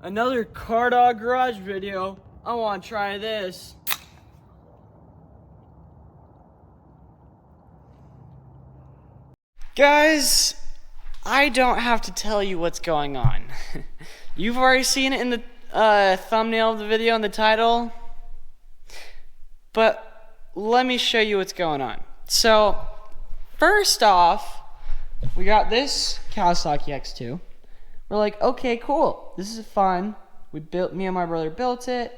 Another Car Dog Garage video. I want to try this. Guys, I don't have to tell you what's going on. You've already seen it in the thumbnail of the video and the title. But let me show you what's going on. So, first off, we got this Kawasaki X-2. We're like, okay, cool. This is fun. Me and my brother built it.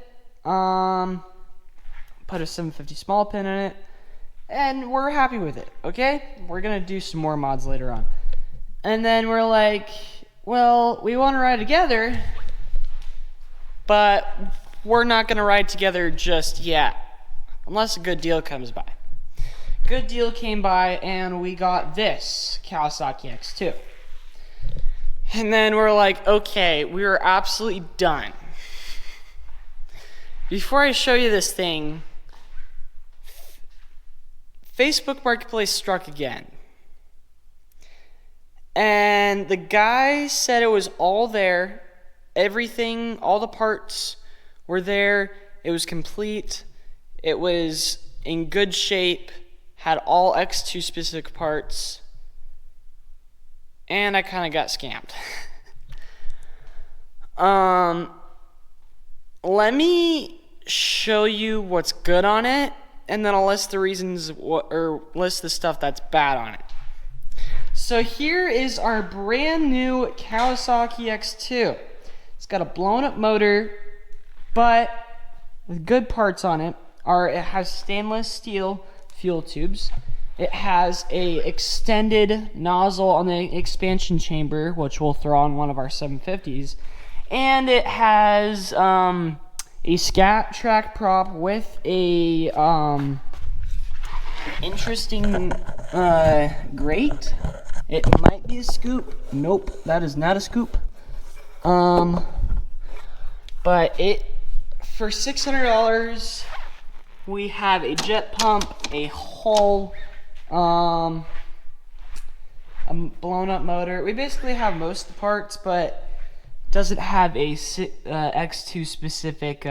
Put a 750 small pin in it. And we're happy with it, okay? We're gonna do some more mods later on. And then we're like, well, we wanna ride together, but we're not gonna ride together just yet, unless a good deal comes by. Good deal came by and we got this Kawasaki X2. And then we're like, okay, we were absolutely done. Before I show you this thing, Facebook Marketplace struck again. And the guy said it was all there. Everything, all the parts were there. It was complete. It was in good shape. Had all X2 specific parts. And I kind of got scammed. Let me show you what's good on it. And then I'll list the reasons, or list the stuff that's bad on it. So here is our brand new Kawasaki X2. It's got a blown up motor, but with good parts on it. It has stainless steel fuel tubes. It has a extended nozzle on the expansion chamber, which we'll throw on one of our 750s. And it has a scat track prop with a interesting grate. It might be a scoop. Nope, that is not a scoop. But for $600, we have a jet pump, a hull, a blown up motor. We basically have most of the parts, but doesn't have a X2 specific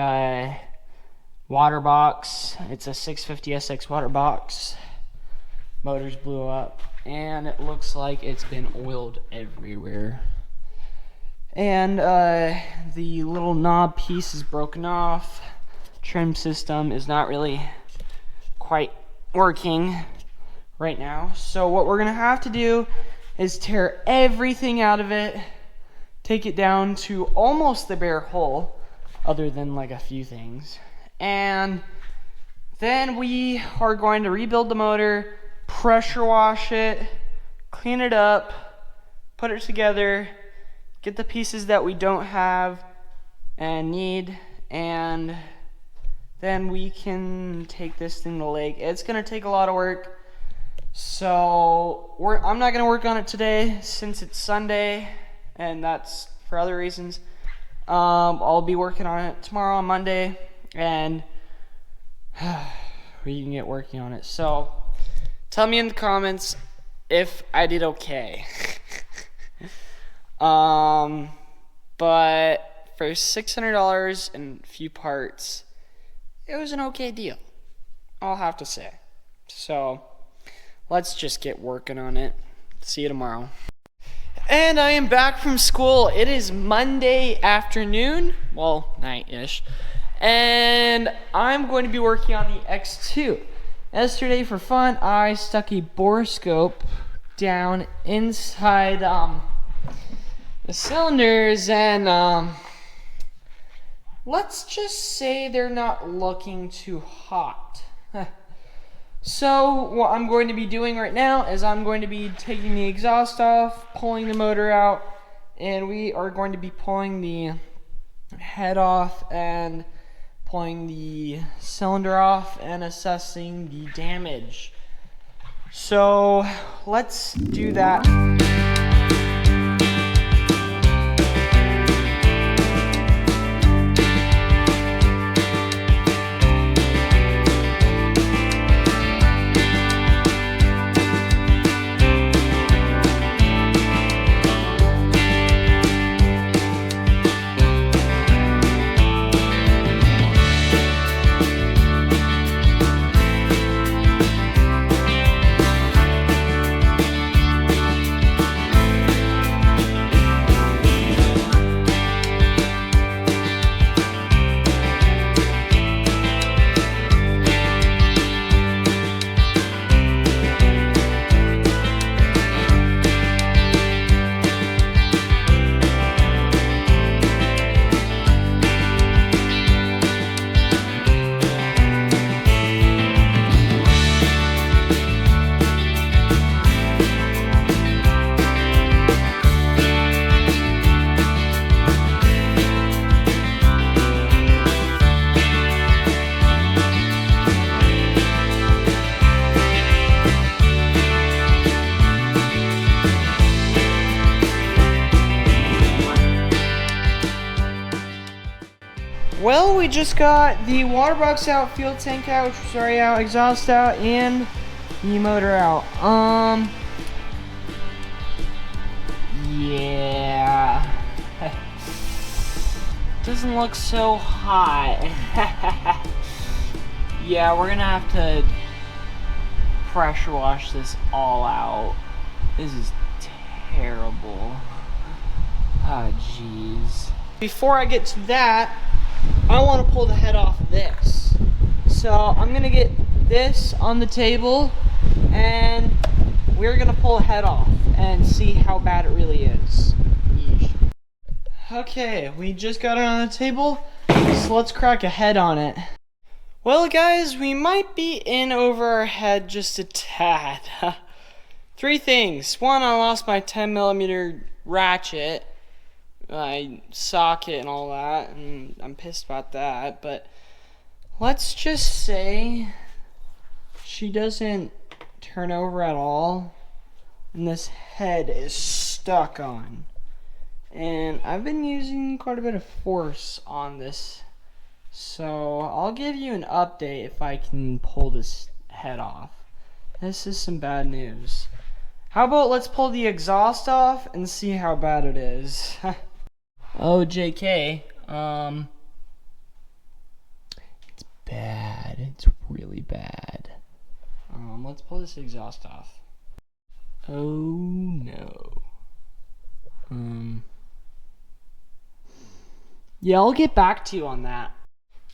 water box. It's a 650 SX water box. Motors blew up, and it looks like it's been oiled everywhere. And the little knob piece is broken off. Trim system is not really quite working right now. So what we're gonna have to do is tear everything out of it, take it down to almost the bare hull, other than like a few things. And then we are going to rebuild the motor, pressure wash it, clean it up, put it together, get the pieces that we don't have and need, and then we can take this thing to the lake. It's gonna take a lot of work, so I'm not gonna work on it today since it's Sunday, and that's for other reasons. I'll be working on it tomorrow on Monday, and we can get working on it. So tell me in the comments if I did okay. But for $600 and a few parts, it was an okay deal, I'll have to say. So let's just get working on it. See you tomorrow. And I am back from school. It is Monday afternoon, well, night-ish, and I'm going to be working on the X2. Yesterday, for fun, I stuck a borescope down inside the cylinders, and let's just say they're not looking too hot. So what I'm going to be doing right now is I'm going to be taking the exhaust off, pulling the motor out, and we are going to be pulling the head off and pulling the cylinder off and assessing the damage. So let's do that. Well, we just got the water box out, fuel tank out, which was already out, exhaust out, and the motor out. Yeah. Doesn't look so hot. Yeah, we're gonna have to pressure wash this all out. This is terrible. Oh, jeez. Before I get to that, I want to pull the head off of this. So I'm gonna get this on the table and we're gonna pull the head off and see how bad it really is. Yeesh. Okay, we just got it on the table, so let's crack a head on it. Well guys, we might be in over our head just a tad. 3 things. 1, I lost my 10mm ratchet. My socket and all that, and I'm pissed about that, but let's just say she doesn't turn over at all and this head is stuck on, and I've been using quite a bit of force on this, so I'll give you an update if I can pull this head off. This is some bad news. How about let's pull the exhaust off and see how bad it is. Oh, JK, it's bad. It's really bad. Let's pull this exhaust off. Oh no. Yeah, I'll get back to you on that.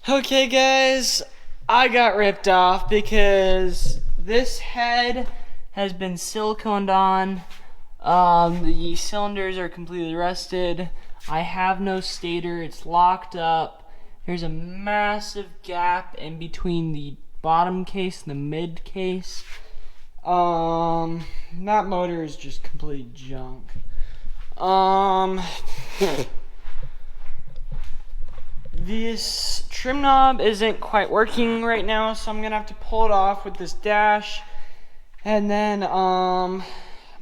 Okay, guys, I got ripped off because this head has been siliconed on. The cylinders are completely rusted. I have no stator, it's locked up. There's a massive gap in between the bottom case and the mid case. That motor is just complete junk. This trim knob isn't quite working right now, so I'm gonna have to pull it off with this dash. And then I'm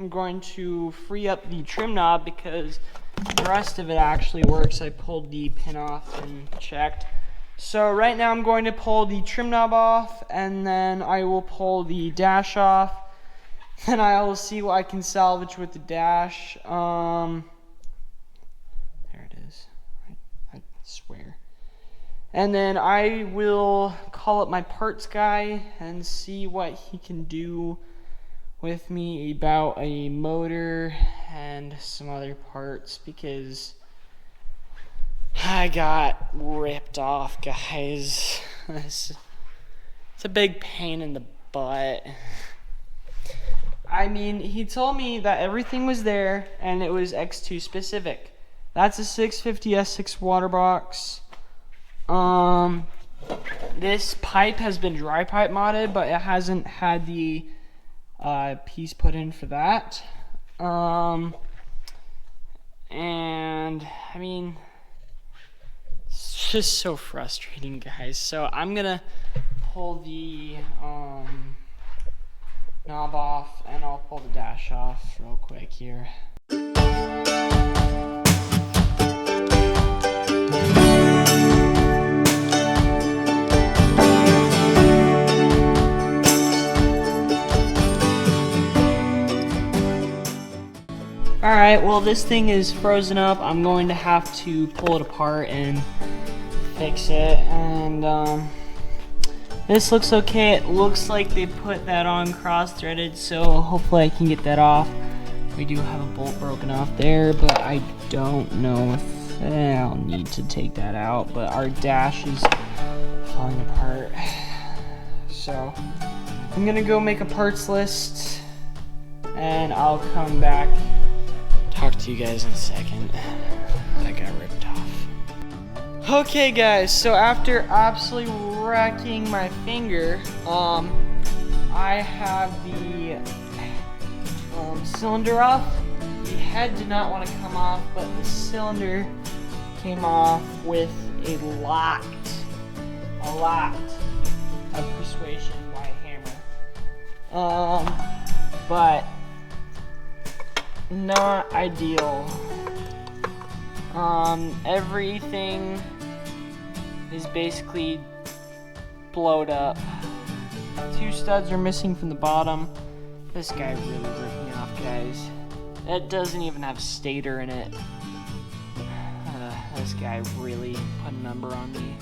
going to free up the trim knob because the rest of it actually works. I pulled the pin off and checked. So right now I'm going to pull the trim knob off, and then I will pull the dash off. Then I will see what I can salvage with the dash. There it is. I swear. And then I will call up my parts guy and see what he can do with me about a motor and some other parts, because I got ripped off, guys. It's a big pain in the butt. I mean, he told me that everything was there and it was X-2 specific. That's a 650 S6 water box. This pipe has been dry pipe modded, but it hasn't had the piece put in for that. And I mean, it's just so frustrating, guys. So I'm gonna pull the knob off, and I'll pull the dash off real quick here. Alright, well this thing is frozen up. I'm going to have to pull it apart and fix it. And this looks okay. It looks like they put that on cross-threaded, so hopefully I can get that off. We do have a bolt broken off there, but I don't know if I'll need to take that out. But our dash is falling apart. So I'm gonna go make a parts list and I'll come back, talk to you guys in a second. I got ripped off. Okay guys, so after absolutely wrecking my finger, I have the cylinder off. The head did not want to come off, but the cylinder came off with a lot of persuasion by hammer. But not ideal. Everything is basically blowed up. 2 studs are missing from the bottom. This guy really ripped me off, guys. It doesn't even have stator in it. This guy really put a number on me.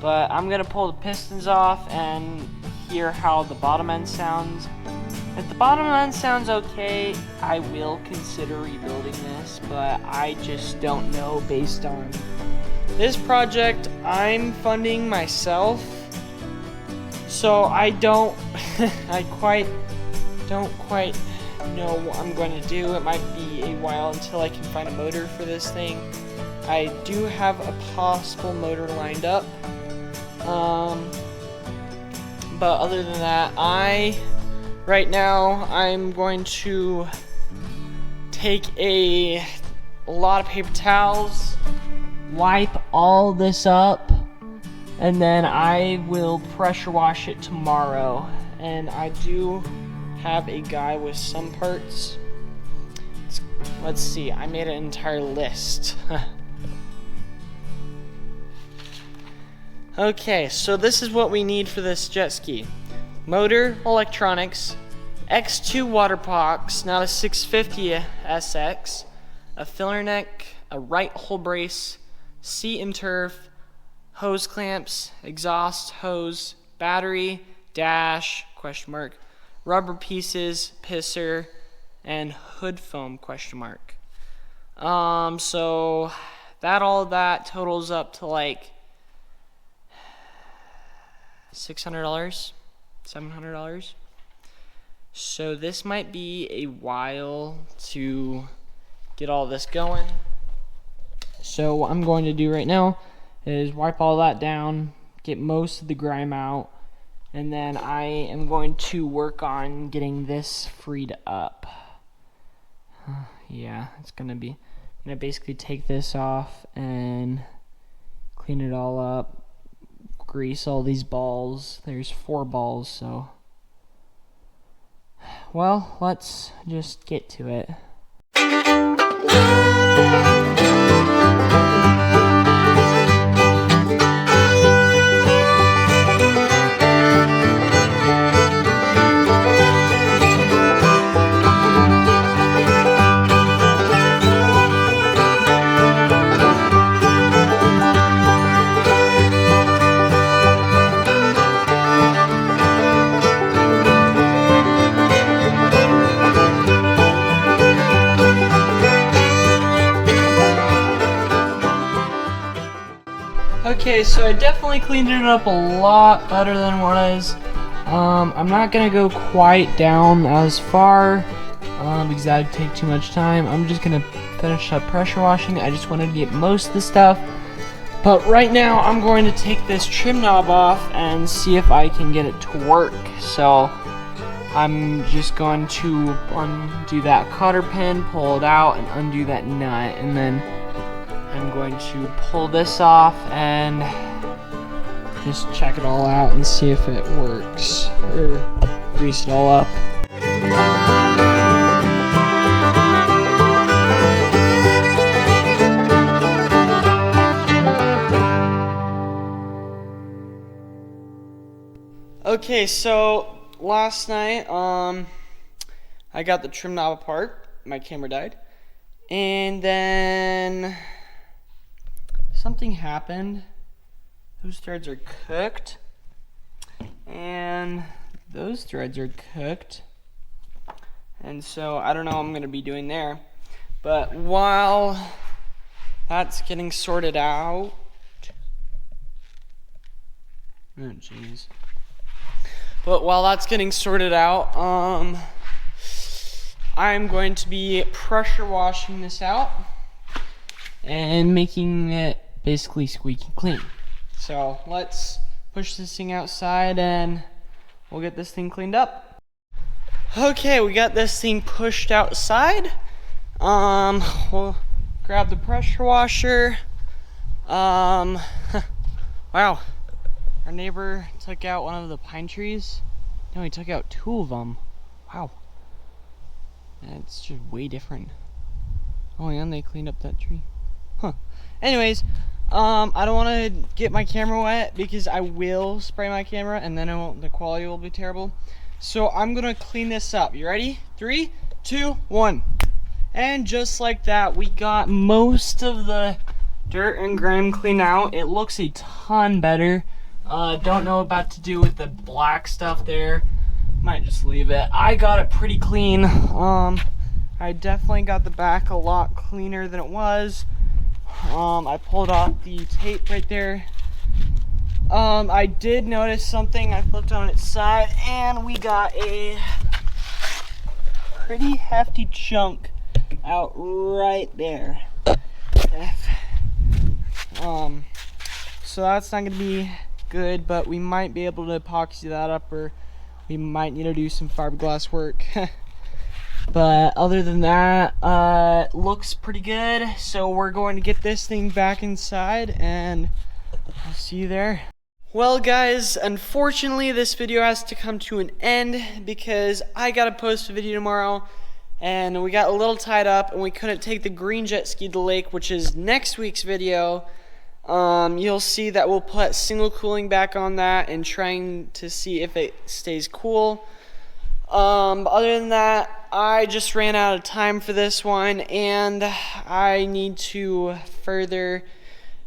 But I'm gonna pull the pistons off and hear how the bottom end sounds. If the bottom end sounds okay, I will consider rebuilding this, but I just don't know based on this project I'm funding myself. So I don't don't quite know what I'm going to do. It might be a while until I can find a motor for this thing. I do have a possible motor lined up. But other than that, right now I'm going to take a lot of paper towels, wipe all this up, and then I will pressure wash it tomorrow. And I do have a guy with some parts. Let's see, I made an entire list. Okay, so this is what we need for this jet ski. Motor, electronics, X-2 water box, not a 650 SX, a filler neck, a right hull brace, seat and turf, hose clamps, exhaust hose, battery, dash, question mark, rubber pieces, pisser, and hood foam, question mark. So all of that totals up to like $600, $700. So this might be a while to get all this going. So what I'm going to do right now is wipe all that down, get most of the grime out, and then I am going to work on getting this freed up. Yeah, it's gonna be, I'm gonna basically take this off and clean it all up, grease all these balls. There's 4 balls, so well, let's just get to it. Okay, so I definitely cleaned it up a lot better than it was. I'm not gonna go quite down as far because that would take too much time. I'm just gonna finish up pressure washing. I just wanted to get most of the stuff. But right now, I'm going to take this trim knob off and see if I can get it to work. So I'm just going to undo that cotter pin, pull it out, and undo that nut, and then I'm going to pull this off and just check it all out and see if it works, or grease it all up. Okay, so last night I got the trim knob apart. My camera died, and then something happened. Those threads are cooked, and those threads are cooked, and so I don't know what I'm gonna be doing there. But while that's getting sorted out, oh jeez. But while that's getting sorted out, I'm going to be pressure washing this out and making it basically squeaky clean. So let's push this thing outside and we'll get this thing cleaned up. Okay, we got this thing pushed outside. We'll grab the pressure washer. Wow, our neighbor took out one of the pine trees. No, he took out 2 of them. Wow, that's just way different. Oh, and they cleaned up that tree. Huh. Anyways, I don't want to get my camera wet because I will spray my camera and then the quality will be terrible. So I'm gonna clean this up. You ready? 3, 2, 1. And just like that, we got most of the dirt and grime cleaned out. It looks a ton better. Don't know about to do with the black stuff there. Might just leave it. I got it pretty clean. I definitely got the back a lot cleaner than it was. I pulled off the tape right there. I did notice something. I flipped on its side and we got a pretty hefty chunk out right there. So that's not gonna be good, but we might be able to epoxy that up, or we might need to do some fiberglass work. But other than that, looks pretty good. So we're going to get this thing back inside and I'll see you there. Well guys, unfortunately this video has to come to an end because I gotta post a video tomorrow and we got a little tied up and we couldn't take the green jet ski to the lake, which is next week's video. You'll see that we'll put single cooling back on that and trying to see if it stays cool. Other than that, I just ran out of time for this one and I need to further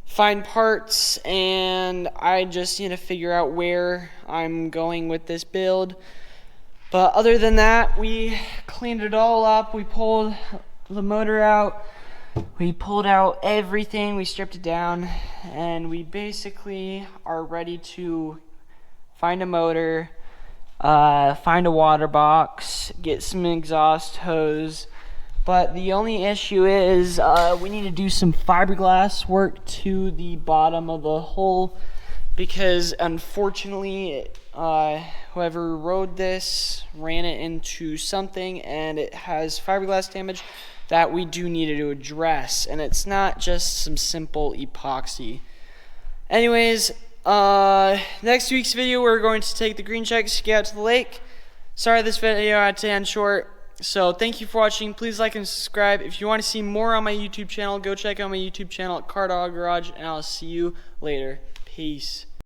find parts and I just need to figure out where I'm going with this build. But other than that, we cleaned it all up. We pulled the motor out. We pulled out everything. We stripped it down and we basically are ready to find a motor, find a water box, get some exhaust hose. But the only issue is we need to do some fiberglass work to the bottom of the hole because unfortunately whoever rode this ran it into something and it has fiberglass damage that we do need to address, and it's not just some simple epoxy. Anyways, next week's video we're going to take the green jet ski out to the lake. Sorry this video had to end short. So thank you for watching. Please like and subscribe. If you want to see more on my YouTube channel, go check out my YouTube channel at Car Dog Garage, and I'll see you later. Peace.